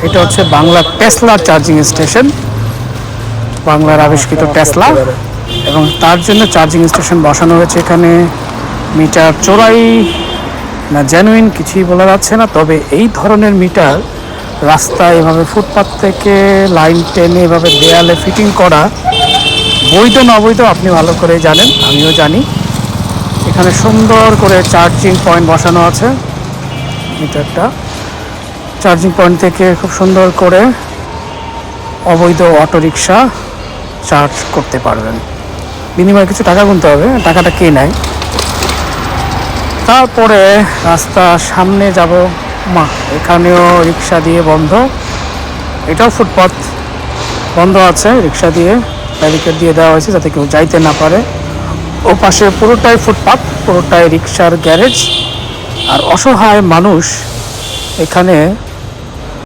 এটা হচ্ছে Bangla Tesla charging station, বাংলার আবিষ্কৃত টেসলা, এবং তার জন্য চার্জিং স্টেশন বসানো হয়েছে এখানে। মিটার চোরাই না জেনুইন কিছুই বলা যাচ্ছে না, তবে এই ধরনের মিটার রাস্তায় এভাবে ফুটপাথ থেকে লাইন টেনে এভাবে দেয়ালে ফিটিং করা বৈধ না অবৈধ আপনি ভালো করে জানেন, আমিও জানি। এখানে সুন্দর করে চার্জিং পয়েন্ট বসানো আছে। মিটারটা চার্জিং পয়েন্ট থেকে খুব সুন্দর করে অবৈধ অটোরিকশা চার্জ করতে পারবেন। বিনিময়ে কিছু টাকা গুনতে হবে, টাকাটা কে নেয়। তারপরে রাস্তা সামনে যাব, মা এখানেও রিক্সা দিয়ে বন্ধ, এটাও ফুটপাথ বন্ধ আছে, রিক্সা দিয়ে ব্যারিকেড দিয়ে দেওয়া হয়েছে যাতে কেউ যাইতে না পারে। ও পাশে পুরোটাই ফুটপাথ, পুরোটাই রিক্সার গ্যারেজ, আর অসহায় মানুষ এখানে